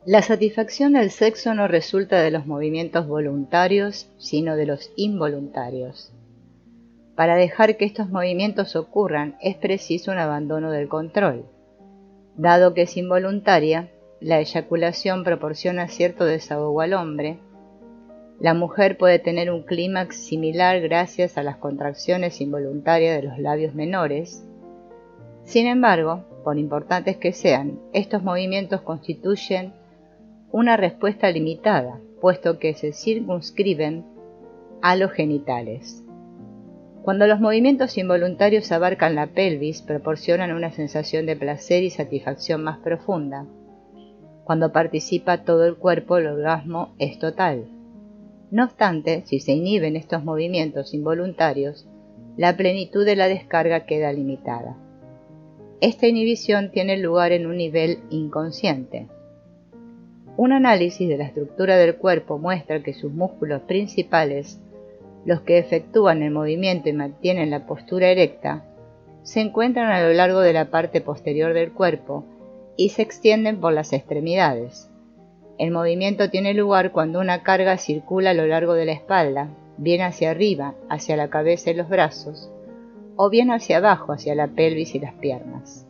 La satisfacción del sexo no resulta de los movimientos voluntarios, sino de los involuntarios. Para dejar que estos movimientos ocurran es preciso un abandono del control. Dado que es involuntaria, la eyaculación proporciona cierto desahogo al hombre. La mujer puede tener un clímax similar gracias a las contracciones involuntarias de los labios menores. Sin embargo, por importantes que sean, estos movimientos constituyen una respuesta limitada, puesto que se circunscriben a los genitales. Cuando los movimientos involuntarios abarcan la pelvis, proporcionan una sensación de placer y satisfacción más profunda. Cuando participa todo el cuerpo, el orgasmo es total. No obstante, si se inhiben estos movimientos involuntarios, la plenitud de la descarga queda limitada. Esta inhibición tiene lugar en un nivel inconsciente. Un análisis de la estructura del cuerpo muestra que sus músculos principales, los que efectúan el movimiento y mantienen la postura erecta, se encuentran a lo largo de la parte posterior del cuerpo y se extienden por las extremidades. El movimiento tiene lugar cuando una carga circula a lo largo de la espalda, bien hacia arriba, hacia la cabeza y los brazos, o bien hacia abajo, hacia la pelvis y las piernas.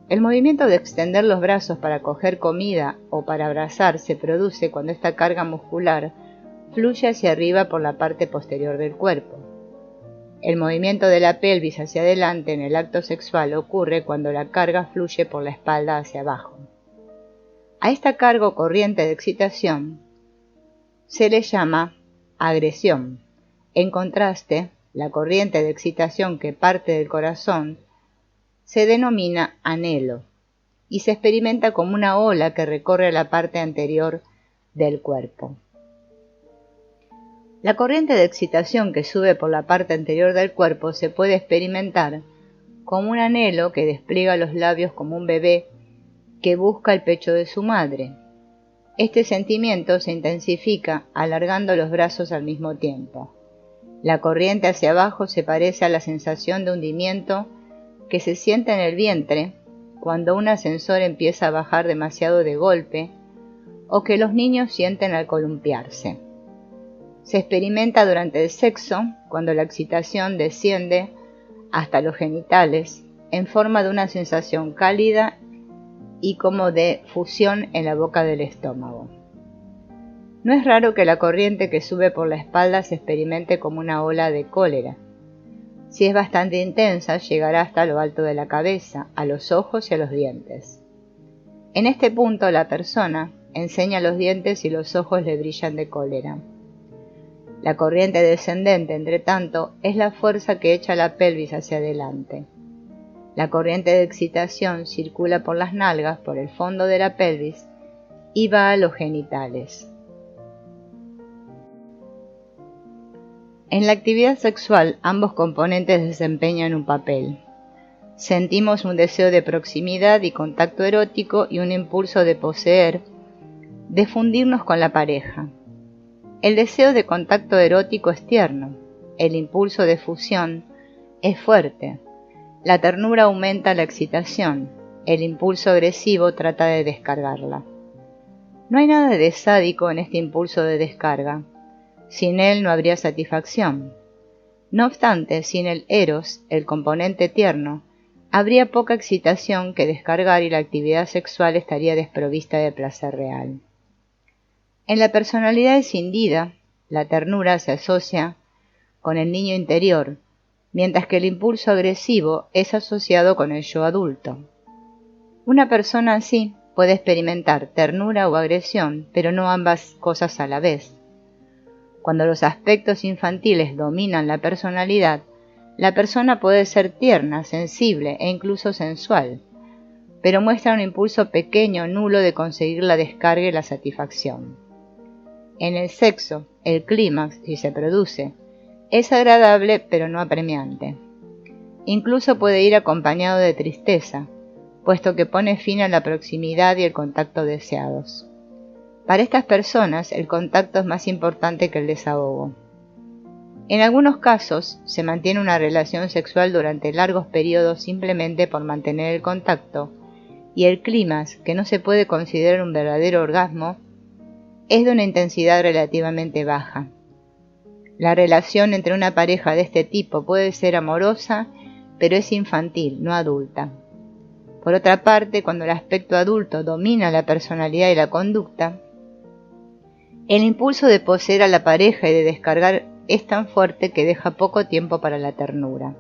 El movimiento de extender los brazos para coger comida o para abrazar se produce cuando esta carga muscular fluye hacia arriba por la parte posterior del cuerpo. El movimiento de la pelvis hacia adelante en el acto sexual ocurre cuando la carga fluye por la espalda hacia abajo. A esta carga o corriente de excitación se le llama agresión. En contraste, la corriente de excitación que parte del corazón se denomina anhelo y se experimenta como una ola que recorre la parte anterior del cuerpo. La corriente de excitación que sube por la parte anterior del cuerpo se puede experimentar como un anhelo que despliega los labios como un bebé que busca el pecho de su madre. Este sentimiento se intensifica alargando los brazos al mismo tiempo. La corriente hacia abajo se parece a la sensación de hundimiento que se siente en el vientre cuando un ascensor empieza a bajar demasiado de golpe o que los niños sienten al columpiarse. Se experimenta durante el sexo cuando la excitación desciende hasta los genitales en forma de una sensación cálida y como de fusión en la boca del estómago. No es raro que la corriente que sube por la espalda se experimente como una ola de cólera. Si es bastante intensa, llegará hasta lo alto de la cabeza, a los ojos y a los dientes. En este punto la persona enseña los dientes y los ojos le brillan de cólera. La corriente descendente, entre tanto, es la fuerza que echa la pelvis hacia adelante. La corriente de excitación circula por las nalgas, por el fondo de la pelvis y va a los genitales. En la actividad sexual, ambos componentes desempeñan un papel. Sentimos un deseo de proximidad y contacto erótico y un impulso de poseer, de fundirnos con la pareja. El deseo de contacto erótico es tierno, el impulso de fusión es fuerte, la ternura aumenta la excitación, el impulso agresivo trata de descargarla. No hay nada de sádico en este impulso de descarga. Sin él no habría satisfacción. No obstante, sin el eros, el componente tierno, habría poca excitación que descargar y la actividad sexual estaría desprovista de placer real. En la personalidad escindida, la ternura se asocia con el niño interior, mientras que el impulso agresivo es asociado con el yo adulto. Una persona así puede experimentar ternura o agresión, pero no ambas cosas a la vez. Cuando los aspectos infantiles dominan la personalidad, la persona puede ser tierna, sensible e incluso sensual, pero muestra un impulso pequeño, nulo de conseguir la descarga y la satisfacción. En el sexo, el clímax, si se produce, es agradable pero no apremiante. Incluso puede ir acompañado de tristeza, puesto que pone fin a la proximidad y el contacto deseados. Para estas personas, el contacto es más importante que el desahogo. En algunos casos, se mantiene una relación sexual durante largos periodos simplemente por mantener el contacto, y el clímax, que no se puede considerar un verdadero orgasmo, es de una intensidad relativamente baja. La relación entre una pareja de este tipo puede ser amorosa, pero es infantil, no adulta. Por otra parte, cuando el aspecto adulto domina la personalidad y la conducta, el impulso de poseer a la pareja y de descargar es tan fuerte que deja poco tiempo para la ternura.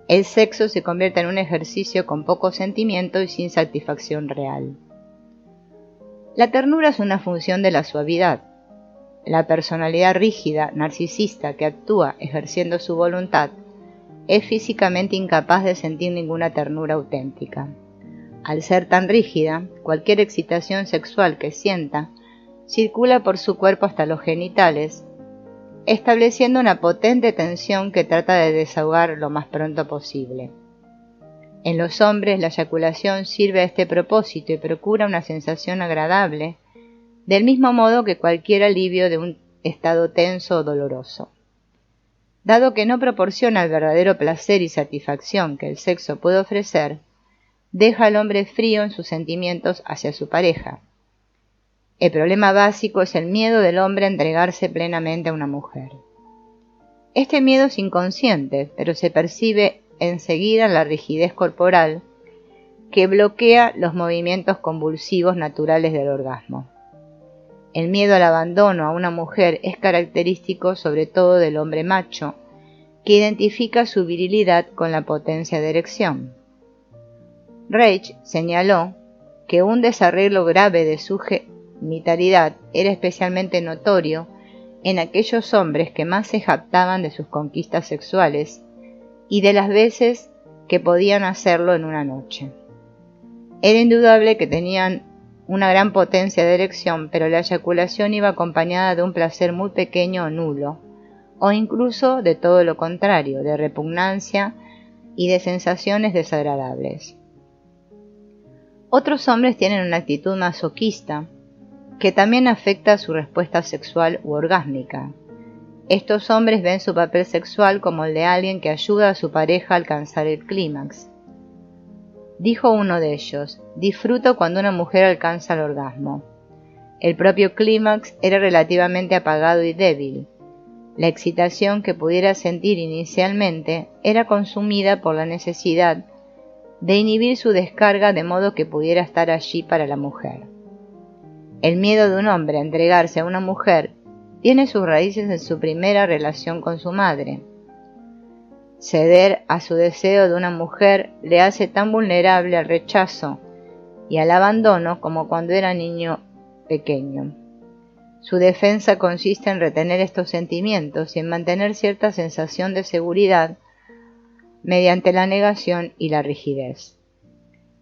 El sexo se convierte en un ejercicio con poco sentimiento y sin satisfacción real. La ternura es una función de la suavidad. La personalidad rígida, narcisista, que actúa ejerciendo su voluntad, es físicamente incapaz de sentir ninguna ternura auténtica. Al ser tan rígida, cualquier excitación sexual que sienta circula por su cuerpo hasta los genitales, estableciendo una potente tensión que trata de desahogar lo más pronto posible. En los hombres, la eyaculación sirve a este propósito y procura una sensación agradable, del mismo modo que cualquier alivio de un estado tenso o doloroso. Dado que no proporciona el verdadero placer y satisfacción que el sexo puede ofrecer, deja al hombre frío en sus sentimientos hacia su pareja. El problema básico es el miedo del hombre a entregarse plenamente a una mujer. Este miedo es inconsciente, pero se percibe enseguida en la rigidez corporal que bloquea los movimientos convulsivos naturales del orgasmo. El miedo al abandono a una mujer es característico sobre todo del hombre macho, que identifica su virilidad con la potencia de erección. Reich señaló que un desarreglo grave de su genitalidad era especialmente notorio en aquellos hombres que más se jactaban de sus conquistas sexuales y de las veces que podían hacerlo en una noche. Era indudable que tenían una gran potencia de erección, pero la eyaculación iba acompañada de un placer muy pequeño o nulo, o incluso de todo lo contrario, de repugnancia y de sensaciones desagradables. Otros hombres tienen una actitud masoquista, que también afecta a su respuesta sexual u orgásmica. Estos hombres ven su papel sexual como el de alguien que ayuda a su pareja a alcanzar el clímax. Dijo uno de ellos: disfruto cuando una mujer alcanza el orgasmo. El propio clímax era relativamente apagado y débil. La excitación que pudiera sentir inicialmente era consumida por la necesidad de inhibir su descarga de modo que pudiera estar allí para la mujer. El miedo de un hombre a entregarse a una mujer tiene sus raíces en su primera relación con su madre. Ceder a su deseo de una mujer le hace tan vulnerable al rechazo y al abandono como cuando era niño pequeño. Su defensa consiste en retener estos sentimientos y en mantener cierta sensación de seguridad mediante la negación y la rigidez.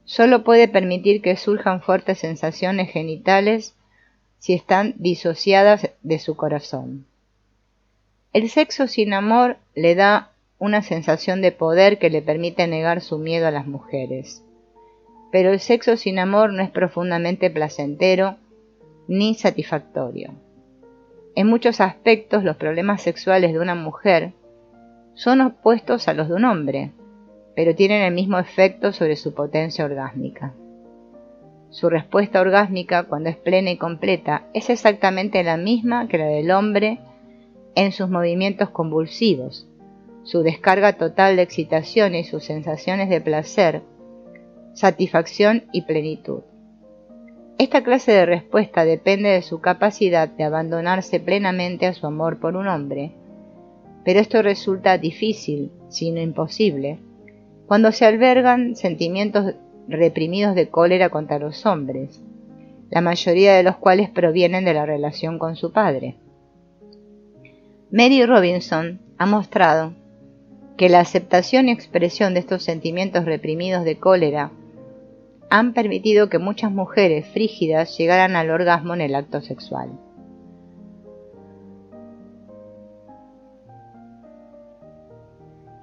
Solo puede permitir que surjan fuertes sensaciones genitales si están disociadas de su corazón. El sexo sin amor le da una sensación de poder que le permite negar su miedo a las mujeres. Pero el sexo sin amor no es profundamente placentero ni satisfactorio. En muchos aspectos, los problemas sexuales de una mujer son opuestos a los de un hombre, pero tienen el mismo efecto sobre su potencia orgásmica. Su respuesta orgásmica, cuando es plena y completa, es exactamente la misma que la del hombre en sus movimientos convulsivos, su descarga total de excitación y sus sensaciones de placer, satisfacción y plenitud. Esta clase de respuesta depende de su capacidad de abandonarse plenamente a su amor por un hombre, pero esto resulta difícil, si no imposible, cuando se albergan sentimientos reprimidos de cólera contra los hombres, la mayoría de los cuales provienen de la relación con su padre. Mary Robinson ha mostrado que la aceptación y expresión de estos sentimientos reprimidos de cólera han permitido que muchas mujeres frígidas llegaran al orgasmo en el acto sexual.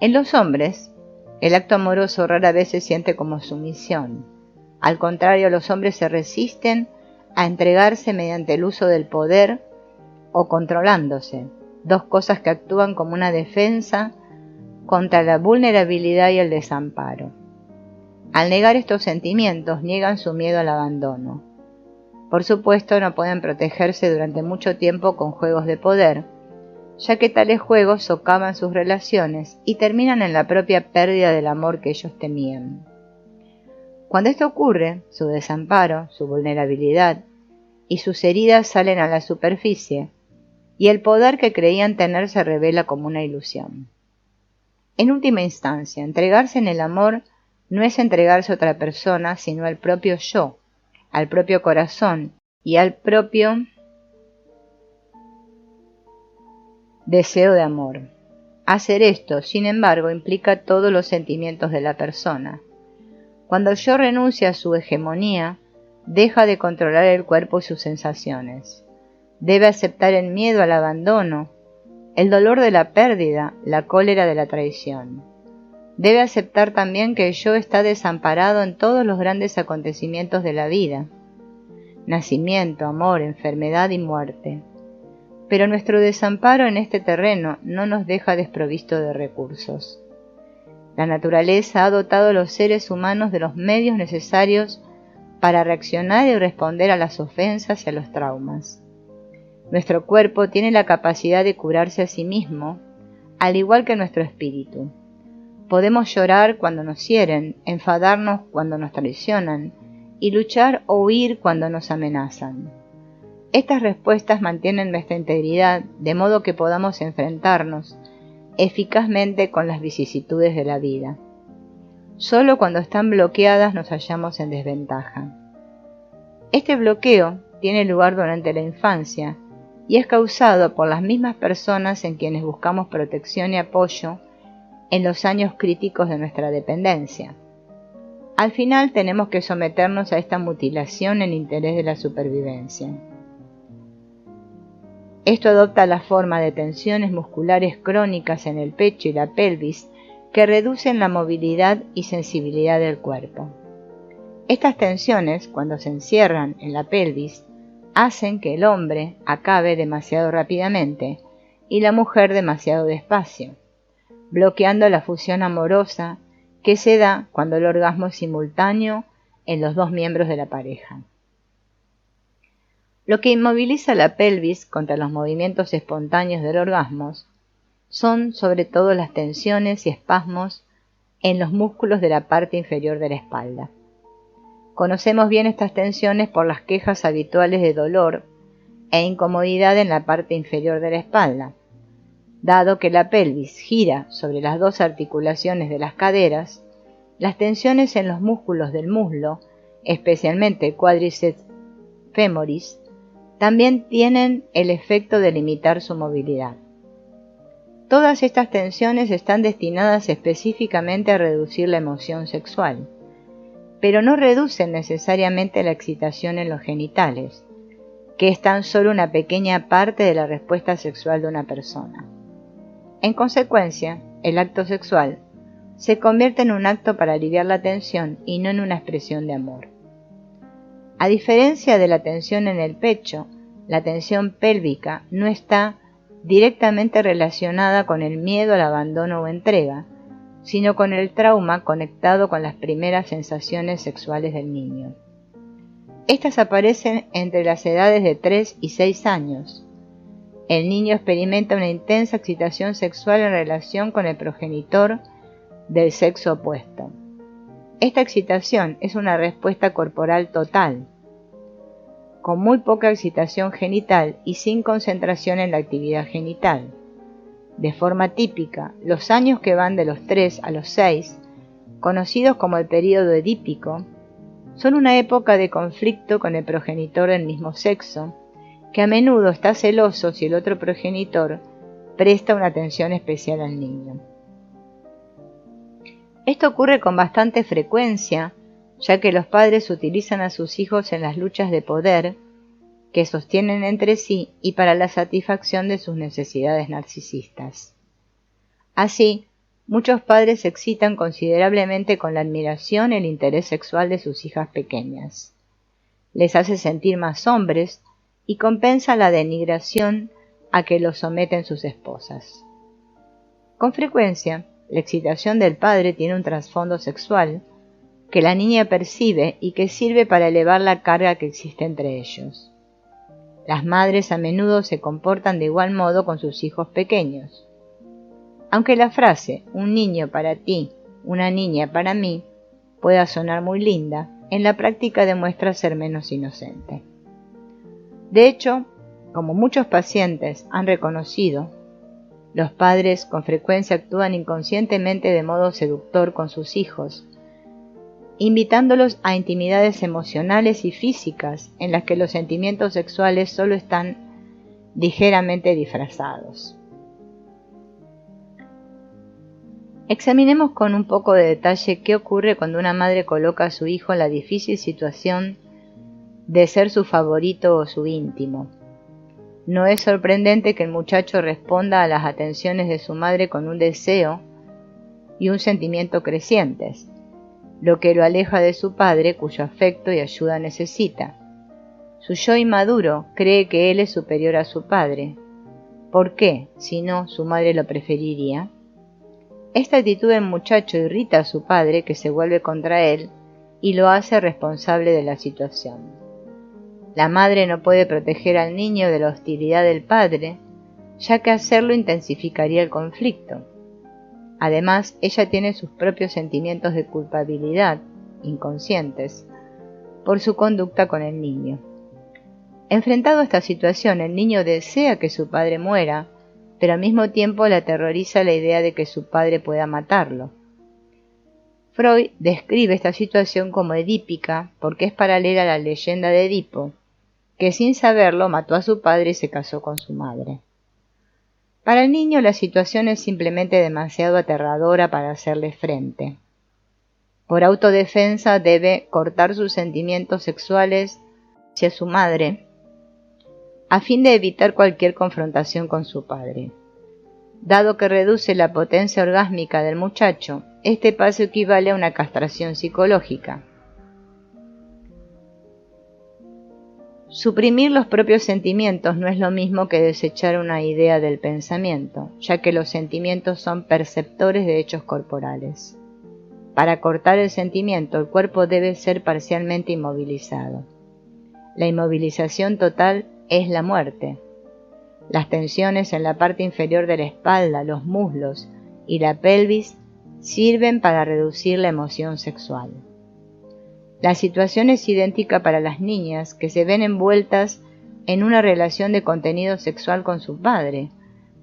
En los hombres, el acto amoroso rara vez se siente como sumisión. Al contrario, los hombres se resisten a entregarse mediante el uso del poder o controlándose, dos cosas que actúan como una defensa contra la vulnerabilidad y el desamparo. Al negar estos sentimientos, niegan su miedo al abandono. Por supuesto, no pueden protegerse durante mucho tiempo con juegos de poder, ya que tales juegos socavan sus relaciones y terminan en la propia pérdida del amor que ellos temían. Cuando esto ocurre, su desamparo, su vulnerabilidad y sus heridas salen a la superficie, y el poder que creían tener se revela como una ilusión. En última instancia, entregarse en el amor no es entregarse a otra persona, sino al propio yo, al propio corazón y al propio deseo de amor. Hacer esto, sin embargo, implica todos los sentimientos de la persona. Cuando el yo renuncia a su hegemonía, deja de controlar el cuerpo y sus sensaciones. Debe aceptar el miedo al abandono, el dolor de la pérdida, la cólera de la traición. Debe aceptar también que el yo está desamparado en todos los grandes acontecimientos de la vida: nacimiento, amor, enfermedad y muerte. Pero nuestro desamparo en este terreno no nos deja desprovisto de recursos. La naturaleza ha dotado a los seres humanos de los medios necesarios para reaccionar y responder a las ofensas y a los traumas. Nuestro cuerpo tiene la capacidad de curarse a sí mismo, al igual que nuestro espíritu. Podemos llorar cuando nos hieren, enfadarnos cuando nos traicionan y luchar o huir cuando nos amenazan. Estas respuestas mantienen nuestra integridad de modo que podamos enfrentarnos eficazmente con las vicisitudes de la vida. Solo cuando están bloqueadas nos hallamos en desventaja. Este bloqueo tiene lugar durante la infancia y es causado por las mismas personas en quienes buscamos protección y apoyo en los años críticos de nuestra dependencia. Al final tenemos que someternos a esta mutilación en interés de la supervivencia. Esto adopta la forma de tensiones musculares crónicas en el pecho y la pelvis que reducen la movilidad y sensibilidad del cuerpo. Estas tensiones, cuando se encierran en la pelvis, hacen que el hombre acabe demasiado rápidamente y la mujer demasiado despacio, bloqueando la fusión amorosa que se da cuando el orgasmo es simultáneo en los dos miembros de la pareja. Lo que inmoviliza la pelvis contra los movimientos espontáneos del orgasmo son sobre todo las tensiones y espasmos en los músculos de la parte inferior de la espalda. Conocemos bien estas tensiones por las quejas habituales de dolor e incomodidad en la parte inferior de la espalda. Dado que la pelvis gira sobre las dos articulaciones de las caderas, las tensiones en los músculos del muslo, especialmente el cuádriceps femoris, también tienen el efecto de limitar su movilidad. Todas estas tensiones están destinadas específicamente a reducir la emoción sexual, pero no reducen necesariamente la excitación en los genitales, que es tan solo una pequeña parte de la respuesta sexual de una persona. En consecuencia, el acto sexual se convierte en un acto para aliviar la tensión y no en una expresión de amor. A diferencia de la tensión en el pecho, la tensión pélvica no está directamente relacionada con el miedo al abandono o entrega, sino con el trauma conectado con las primeras sensaciones sexuales del niño. Estas aparecen entre las edades de 3 y 6 años. El niño experimenta una intensa excitación sexual en relación con el progenitor del sexo opuesto. Esta excitación es una respuesta corporal total, con muy poca excitación genital y sin concentración en la actividad genital. De forma típica, los años que van de los 3 a los 6, conocidos como el período edípico, son una época de conflicto con el progenitor del mismo sexo, que a menudo está celoso si el otro progenitor presta una atención especial al niño. Esto ocurre con bastante frecuencia, ya que los padres utilizan a sus hijos en las luchas de poder que sostienen entre sí y para la satisfacción de sus necesidades narcisistas. Así, muchos padres se excitan considerablemente con la admiración y el interés sexual de sus hijas pequeñas. Les hace sentir más hombres y compensa la denigración a que los someten sus esposas. Con frecuencia, la excitación del padre tiene un trasfondo sexual, que la niña percibe y que sirve para elevar la carga que existe entre ellos. Las madres a menudo se comportan de igual modo con sus hijos pequeños. Aunque la frase "un niño para ti, una niña para mí" pueda sonar muy linda, en la práctica demuestra ser menos inocente. De hecho, como muchos pacientes han reconocido, los padres con frecuencia actúan inconscientemente de modo seductor con sus hijos, invitándolos a intimidades emocionales y físicas en las que los sentimientos sexuales solo están ligeramente disfrazados. Examinemos con un poco de detalle qué ocurre cuando una madre coloca a su hijo en la difícil situación de ser su favorito o su íntimo. No es sorprendente que el muchacho responda a las atenciones de su madre con un deseo y un sentimiento crecientes, lo que lo aleja de su padre, cuyo afecto y ayuda necesita. Su yo inmaduro cree que él es superior a su padre. ¿Por qué, si no, su madre lo preferiría? Esta actitud del muchacho irrita a su padre, que se vuelve contra él y lo hace responsable de la situación. La madre no puede proteger al niño de la hostilidad del padre, ya que hacerlo intensificaría el conflicto. Además, ella tiene sus propios sentimientos de culpabilidad, inconscientes, por su conducta con el niño. Enfrentado a esta situación, el niño desea que su padre muera, pero al mismo tiempo le aterroriza la idea de que su padre pueda matarlo. Freud describe esta situación como edípica porque es paralela a la leyenda de Edipo, que sin saberlo mató a su padre y se casó con su madre. Para el niño la situación es simplemente demasiado aterradora para hacerle frente. Por autodefensa debe cortar sus sentimientos sexuales hacia su madre, a fin de evitar cualquier confrontación con su padre. Dado que reduce la potencia orgásmica del muchacho, este paso equivale a una castración psicológica. Suprimir los propios sentimientos no es lo mismo que desechar una idea del pensamiento, ya que los sentimientos son perceptores de hechos corporales. Para cortar el sentimiento, el cuerpo debe ser parcialmente inmovilizado. La inmovilización total es la muerte. Las tensiones en la parte inferior de la espalda, los muslos y la pelvis sirven para reducir la emoción sexual. La situación es idéntica para las niñas que se ven envueltas en una relación de contenido sexual con su padre,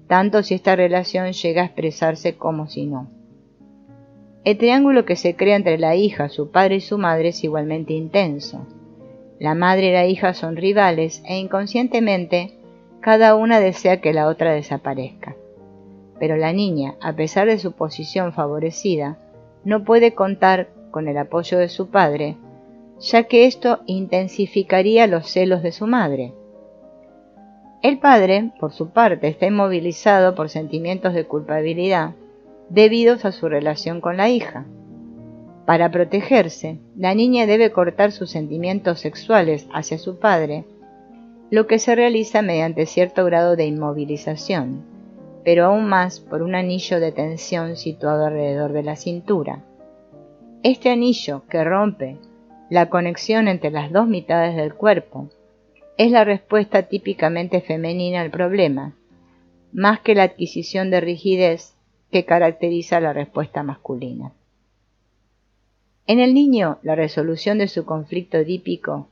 tanto si esta relación llega a expresarse como si no. El triángulo que se crea entre la hija, su padre y su madre es igualmente intenso. La madre y la hija son rivales e inconscientemente cada una desea que la otra desaparezca. Pero la niña, a pesar de su posición favorecida, no puede contar con el apoyo de su padre, ya que esto intensificaría los celos de su madre. El padre, por su parte, está inmovilizado por sentimientos de culpabilidad debidos a su relación con la hija. Para protegerse, la niña debe cortar sus sentimientos sexuales hacia su padre, lo que se realiza mediante cierto grado de inmovilización, pero aún más por un anillo de tensión situado alrededor de la cintura. Este anillo, que rompe la conexión entre las dos mitades del cuerpo, es la respuesta típicamente femenina al problema, más que la adquisición de rigidez que caracteriza la respuesta masculina. En el niño, la resolución de su conflicto edípico,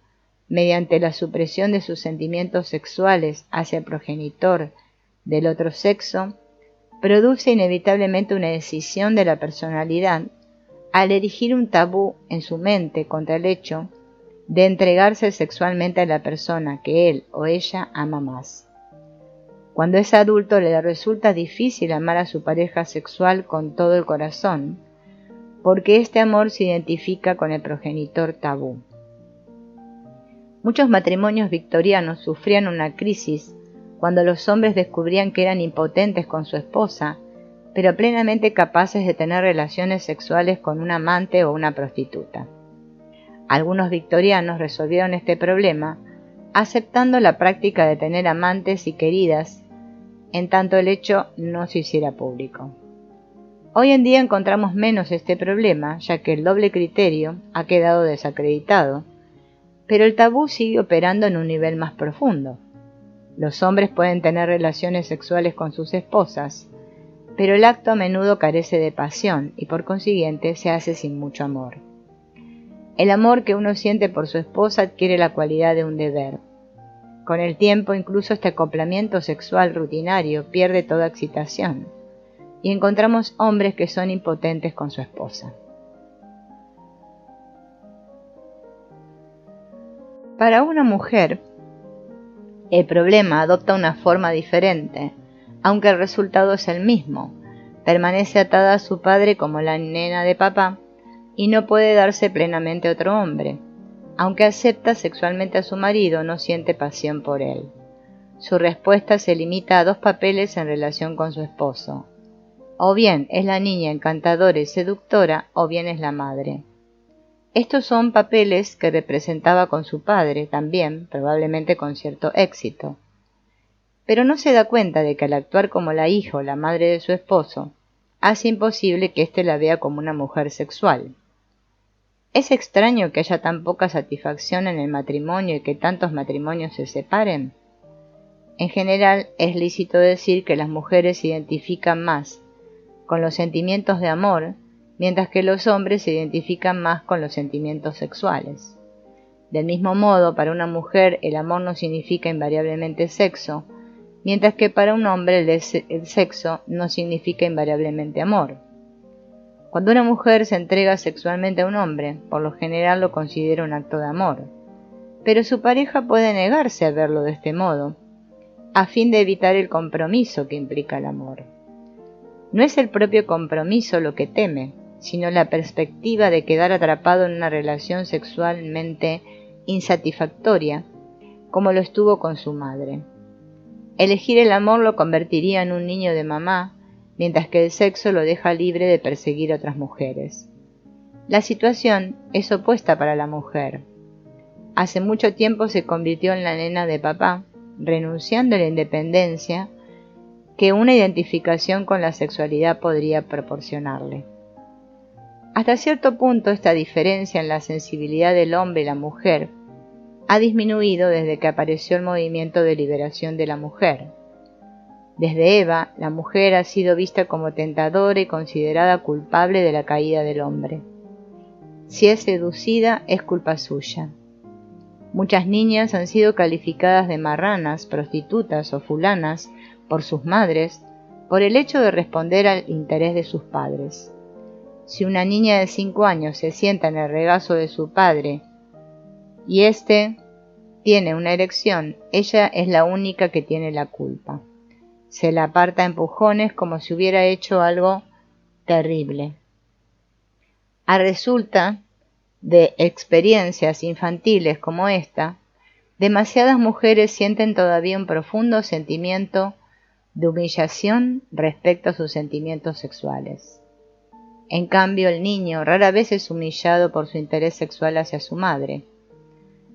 mediante la supresión de sus sentimientos sexuales hacia el progenitor del otro sexo, produce inevitablemente una decisión de la personalidad al erigir un tabú en su mente contra el hecho de entregarse sexualmente a la persona que él o ella ama más. Cuando es adulto le resulta difícil amar a su pareja sexual con todo el corazón, porque este amor se identifica con el progenitor tabú. Muchos matrimonios victorianos sufrían una crisis cuando los hombres descubrían que eran impotentes con su esposa, pero plenamente capaces de tener relaciones sexuales con un amante o una prostituta. Algunos victorianos resolvieron este problema aceptando la práctica de tener amantes y queridas, en tanto el hecho no se hiciera público. Hoy en día encontramos menos este problema, ya que el doble criterio ha quedado desacreditado, pero el tabú sigue operando en un nivel más profundo. Los hombres pueden tener relaciones sexuales con sus esposas, pero el acto a menudo carece de pasión y por consiguiente se hace sin mucho amor. El amor que uno siente por su esposa adquiere la cualidad de un deber. Con el tiempo, incluso este acoplamiento sexual rutinario pierde toda excitación, y encontramos hombres que son impotentes con su esposa. Para una mujer, el problema adopta una forma diferente, aunque el resultado es el mismo. Permanece atada a su padre como la nena de papá y no puede darse plenamente a otro hombre. Aunque acepta sexualmente a su marido, no siente pasión por él. Su respuesta se limita a dos papeles en relación con su esposo. O bien es la niña encantadora y seductora, o bien es la madre. Estos son papeles que representaba con su padre también, probablemente con cierto éxito. Pero no se da cuenta de que al actuar como la hija o la madre de su esposo, hace imposible que éste la vea como una mujer sexual. ¿Es extraño que haya tan poca satisfacción en el matrimonio y que tantos matrimonios se separen? En general, es lícito decir que las mujeres se identifican más con los sentimientos de amor, mientras que los hombres se identifican más con los sentimientos sexuales. Del mismo modo, para una mujer el amor no significa invariablemente sexo, mientras que para un hombre el sexo no significa invariablemente amor. Cuando una mujer se entrega sexualmente a un hombre, por lo general lo considera un acto de amor, pero su pareja puede negarse a verlo de este modo, a fin de evitar el compromiso que implica el amor. No es el propio compromiso lo que teme, sino la perspectiva de quedar atrapado en una relación sexualmente insatisfactoria, como lo estuvo con su madre. Elegir el amor lo convertiría en un niño de mamá, mientras que el sexo lo deja libre de perseguir a otras mujeres. La situación es opuesta para la mujer. Hace mucho tiempo se convirtió en la nena de papá, renunciando a la independencia que una identificación con la sexualidad podría proporcionarle. Hasta cierto punto, esta diferencia en la sensibilidad del hombre y la mujer ha disminuido desde que apareció el movimiento de liberación de la mujer. Desde Eva, la mujer ha sido vista como tentadora y considerada culpable de la caída del hombre. Si es seducida, es culpa suya. Muchas niñas han sido calificadas de marranas, prostitutas o fulanas por sus madres por el hecho de responder al interés de sus padres. Si una niña de 5 años se sienta en el regazo de su padre y éste tiene una erección, ella es la única que tiene la culpa. Se la aparta a empujones como si hubiera hecho algo terrible. A resulta de experiencias infantiles como esta, demasiadas mujeres sienten todavía un profundo sentimiento de humillación respecto a sus sentimientos sexuales. En cambio, el niño rara vez es humillado por su interés sexual hacia su madre.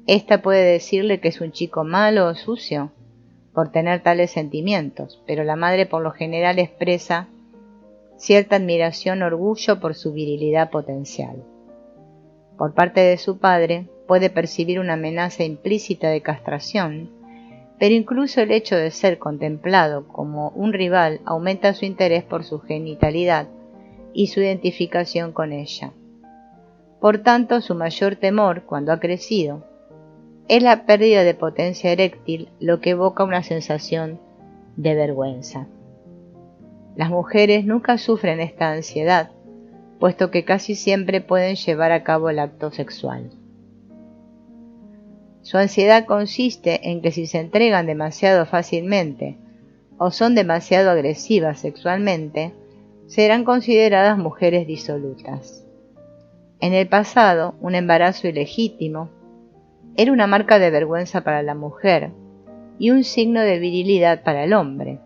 Esta puede decirle que es un chico malo o sucio por tener tales sentimientos, pero la madre por lo general expresa cierta admiración o orgullo por su virilidad potencial. Por parte de su padre, puede percibir una amenaza implícita de castración, pero incluso el hecho de ser contemplado como un rival aumenta su interés por su genitalidad y su identificación con ella. Por tanto, su mayor temor, cuando ha crecido, es la pérdida de potencia eréctil, lo que evoca una sensación de vergüenza. Las mujeres nunca sufren esta ansiedad, puesto que casi siempre pueden llevar a cabo el acto sexual. Su ansiedad consiste en que si se entregan demasiado fácilmente o son demasiado agresivas sexualmente, serán consideradas mujeres disolutas. En el pasado, un embarazo ilegítimo era una marca de vergüenza para la mujer y un signo de virilidad para el hombre.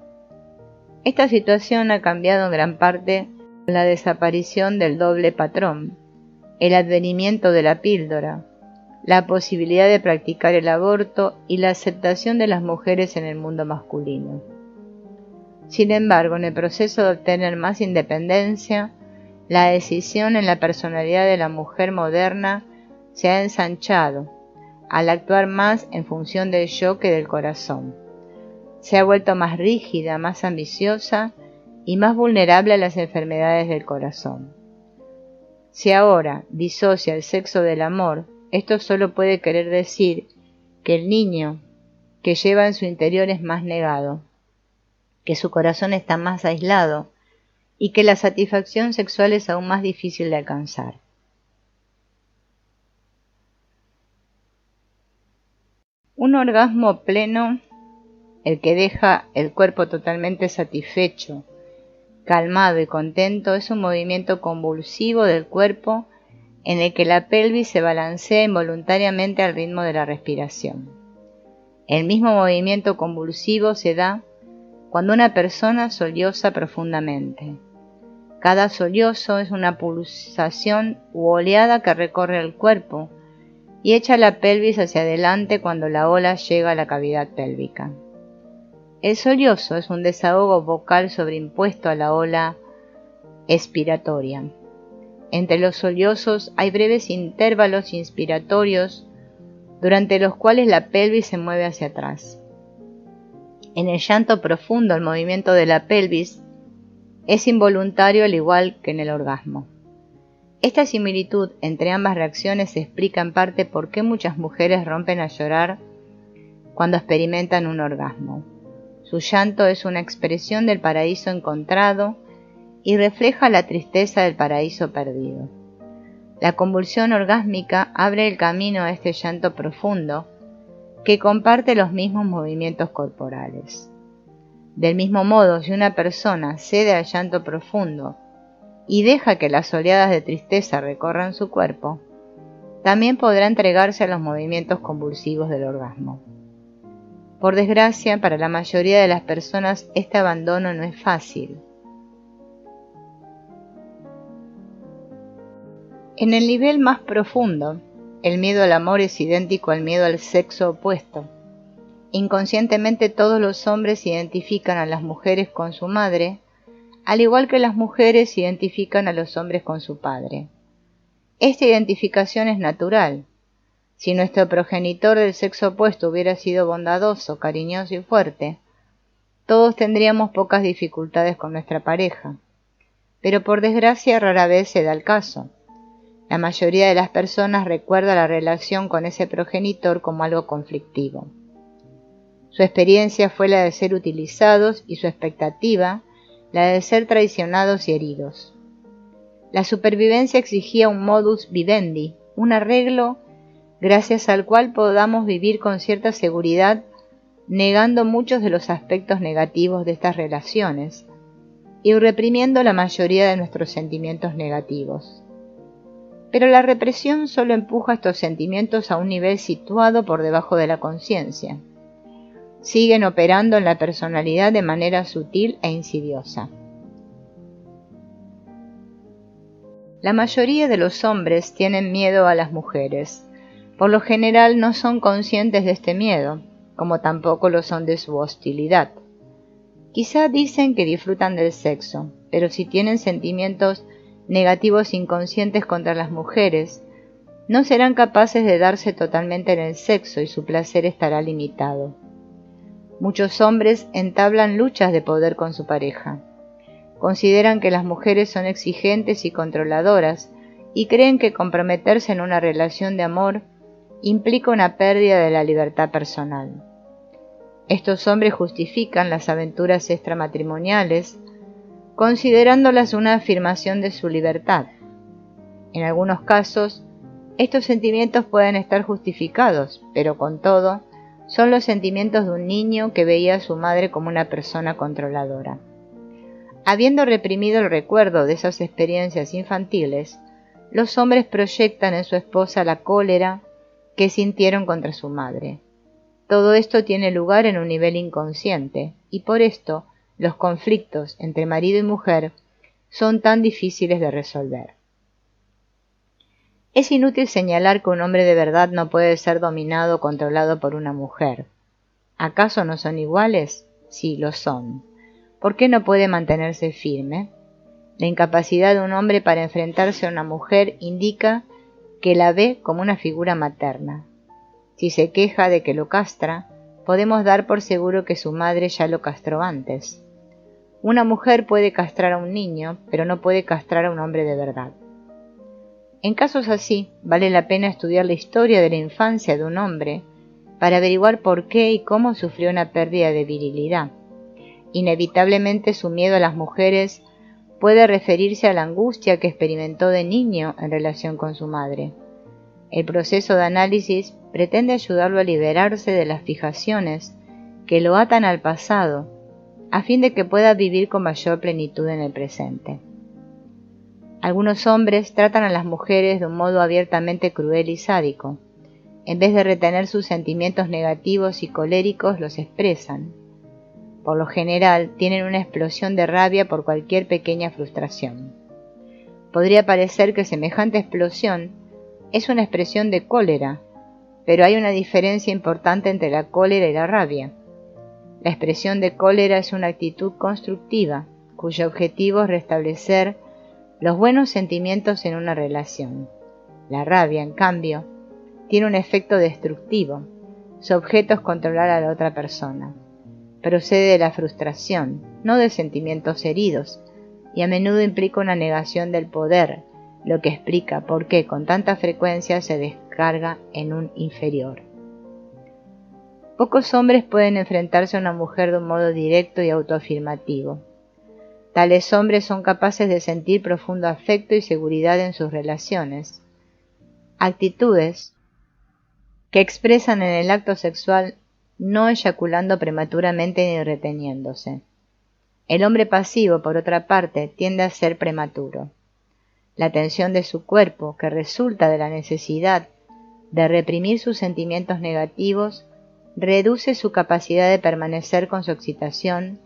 Esta situación ha cambiado en gran parte con la desaparición del doble patrón, el advenimiento de la píldora, la posibilidad de practicar el aborto y la aceptación de las mujeres en el mundo masculino. Sin embargo, en el proceso de obtener más independencia, la decisión en la personalidad de la mujer moderna se ha ensanchado, al actuar más en función del yo que del corazón. Se ha vuelto más rígida, más ambiciosa y más vulnerable a las enfermedades del corazón. Si ahora disocia el sexo del amor, esto solo puede querer decir que el niño que lleva en su interior es más negado, que su corazón está más aislado y que la satisfacción sexual es aún más difícil de alcanzar. Un orgasmo pleno, el que deja el cuerpo totalmente satisfecho, calmado y contento, es un movimiento convulsivo del cuerpo en el que la pelvis se balancea involuntariamente al ritmo de la respiración. El mismo movimiento convulsivo se da cuando una persona solloza profundamente. Cada sollozo es una pulsación u oleada que recorre el cuerpo y echa la pelvis hacia adelante cuando la ola llega a la cavidad pélvica. El sollozo es un desahogo vocal sobreimpuesto a la ola expiratoria. Entre los sollozos hay breves intervalos inspiratorios durante los cuales la pelvis se mueve hacia atrás. En el llanto profundo, el movimiento de la pelvis es involuntario al igual que en el orgasmo. Esta similitud entre ambas reacciones explica en parte por qué muchas mujeres rompen a llorar cuando experimentan un orgasmo. Su llanto es una expresión del paraíso encontrado y refleja la tristeza del paraíso perdido. La convulsión orgásmica abre el camino a este llanto profundo que comparte los mismos movimientos corporales. Del mismo modo, si una persona cede al llanto profundo y deja que las oleadas de tristeza recorran su cuerpo, también podrá entregarse a los movimientos convulsivos del orgasmo. Por desgracia, para la mayoría de las personas este abandono no es fácil. En el nivel más profundo, el miedo al amor es idéntico al miedo al sexo opuesto. Inconscientemente todos los hombres identifican a las mujeres con su madre, al igual que las mujeres identifican a los hombres con su padre. Esta identificación es natural. Si nuestro progenitor del sexo opuesto hubiera sido bondadoso, cariñoso y fuerte, todos tendríamos pocas dificultades con nuestra pareja. Pero por desgracia rara vez se da el caso. La mayoría de las personas recuerda la relación con ese progenitor como algo conflictivo. Su experiencia fue la de ser utilizados y su expectativa la de ser traicionados y heridos. La supervivencia exigía un modus vivendi, un arreglo gracias al cual podamos vivir con cierta seguridad, negando muchos de los aspectos negativos de estas relaciones y reprimiendo la mayoría de nuestros sentimientos negativos. Pero la represión solo empuja estos sentimientos a un nivel situado por debajo de la conciencia. Siguen operando en la personalidad de manera sutil e insidiosa. La mayoría de los hombres tienen miedo a las mujeres. Por lo general no son conscientes de este miedo, como tampoco lo son de su hostilidad. Quizá dicen que disfrutan del sexo, pero si tienen sentimientos negativos inconscientes contra las mujeres, no serán capaces de darse totalmente en el sexo y su placer estará limitado. Muchos hombres entablan luchas de poder con su pareja. Consideran que las mujeres son exigentes y controladoras y creen que comprometerse en una relación de amor implica una pérdida de la libertad personal. Estos hombres justifican las aventuras extramatrimoniales considerándolas una afirmación de su libertad. En algunos casos, estos sentimientos pueden estar justificados, pero con todo, son los sentimientos de un niño que veía a su madre como una persona controladora. Habiendo reprimido el recuerdo de esas experiencias infantiles, los hombres proyectan en su esposa la cólera que sintieron contra su madre. Todo esto tiene lugar en un nivel inconsciente, y por esto los conflictos entre marido y mujer son tan difíciles de resolver. Es inútil señalar que un hombre de verdad no puede ser dominado o controlado por una mujer. ¿Acaso no son iguales? Sí, lo son. ¿Por qué no puede mantenerse firme? La incapacidad de un hombre para enfrentarse a una mujer indica que la ve como una figura materna. Si se queja de que lo castra, podemos dar por seguro que su madre ya lo castró antes. Una mujer puede castrar a un niño, pero no puede castrar a un hombre de verdad. En casos así, vale la pena estudiar la historia de la infancia de un hombre para averiguar por qué y cómo sufrió una pérdida de virilidad. Inevitablemente su miedo a las mujeres puede referirse a la angustia que experimentó de niño en relación con su madre. El proceso de análisis pretende ayudarlo a liberarse de las fijaciones que lo atan al pasado, a fin de que pueda vivir con mayor plenitud en el presente. Algunos hombres tratan a las mujeres de un modo abiertamente cruel y sádico. En vez de retener sus sentimientos negativos y coléricos, los expresan. Por lo general, tienen una explosión de rabia por cualquier pequeña frustración. Podría parecer que semejante explosión es una expresión de cólera, pero hay una diferencia importante entre la cólera y la rabia. La expresión de cólera es una actitud constructiva, cuyo objetivo es restablecer los buenos sentimientos en una relación. La rabia, en cambio, tiene un efecto destructivo. Su objeto es controlar a la otra persona. Procede de la frustración, no de sentimientos heridos, y a menudo implica una negación del poder, lo que explica por qué con tanta frecuencia se descarga en un inferior. Pocos hombres pueden enfrentarse a una mujer de un modo directo y autoafirmativo. Tales hombres son capaces de sentir profundo afecto y seguridad en sus relaciones, actitudes que expresan en el acto sexual no eyaculando prematuramente ni reteniéndose. El hombre pasivo, por otra parte, tiende a ser prematuro. La tensión de su cuerpo, que resulta de la necesidad de reprimir sus sentimientos negativos, reduce su capacidad de permanecer con su excitación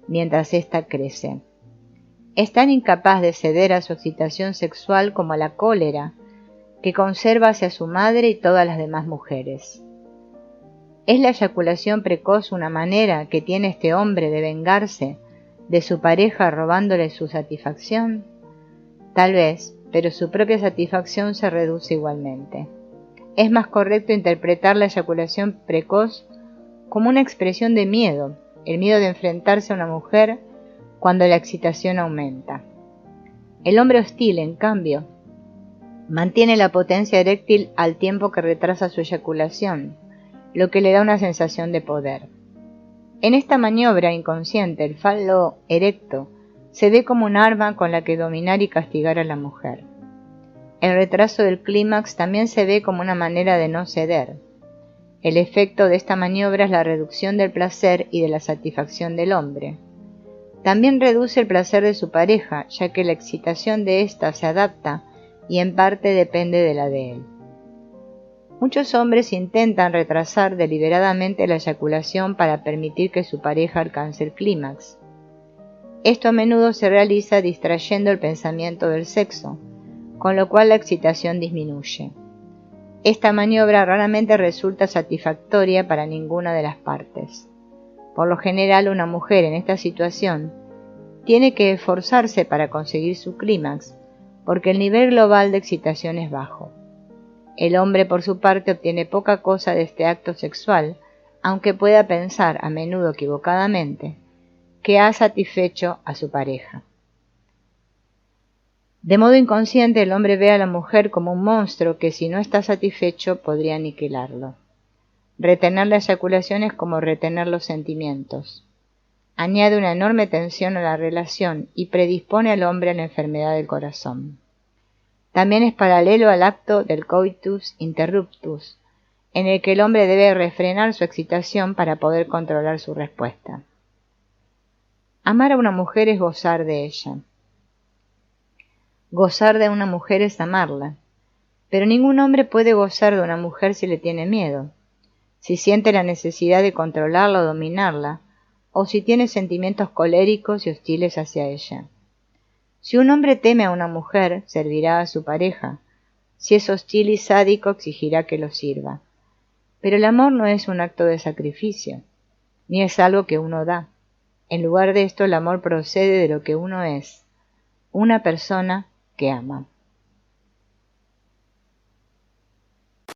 mientras ésta crece. Es tan incapaz de ceder a su excitación sexual como a la cólera que conserva hacia su madre y todas las demás mujeres. ¿Es la eyaculación precoz una manera que tiene este hombre de vengarse de su pareja robándole su satisfacción? Tal vez, pero su propia satisfacción se reduce igualmente. Es más correcto interpretar la eyaculación precoz como una expresión de miedo, el miedo de enfrentarse a una mujer cuando la excitación aumenta. El hombre hostil, en cambio, mantiene la potencia eréctil al tiempo que retrasa su eyaculación, lo que le da una sensación de poder. En esta maniobra inconsciente, el falo erecto se ve como un arma con la que dominar y castigar a la mujer. El retraso del clímax también se ve como una manera de no ceder. El efecto de esta maniobra es la reducción del placer y de la satisfacción del hombre. También reduce el placer de su pareja, ya que la excitación de ésta se adapta y en parte depende de la de él. Muchos hombres intentan retrasar deliberadamente la eyaculación para permitir que su pareja alcance el clímax. Esto a menudo se realiza distrayendo el pensamiento del sexo, con lo cual la excitación disminuye. Esta maniobra raramente resulta satisfactoria para ninguna de las partes. Por lo general, una mujer en esta situación tiene que esforzarse para conseguir su clímax, porque el nivel global de excitación es bajo. El hombre, por su parte, obtiene poca cosa de este acto sexual, aunque pueda pensar, a menudo equivocadamente, que ha satisfecho a su pareja. De modo inconsciente, el hombre ve a la mujer como un monstruo que, si no está satisfecho, podría aniquilarlo. Retener la eyaculación es como retener los sentimientos. Añade una enorme tensión a la relación y predispone al hombre a la enfermedad del corazón. También es paralelo al acto del coitus interruptus, en el que el hombre debe refrenar su excitación para poder controlar su respuesta. Amar a una mujer es gozar de ella. Gozar de una mujer es amarla, pero ningún hombre puede gozar de una mujer si le tiene miedo, si siente la necesidad de controlarla o dominarla, o si tiene sentimientos coléricos y hostiles hacia ella. Si un hombre teme a una mujer, servirá a su pareja. Si es hostil y sádico, exigirá que lo sirva. Pero el amor no es un acto de sacrificio, ni es algo que uno da. En lugar de esto, el amor procede de lo que uno es, una persona que ama.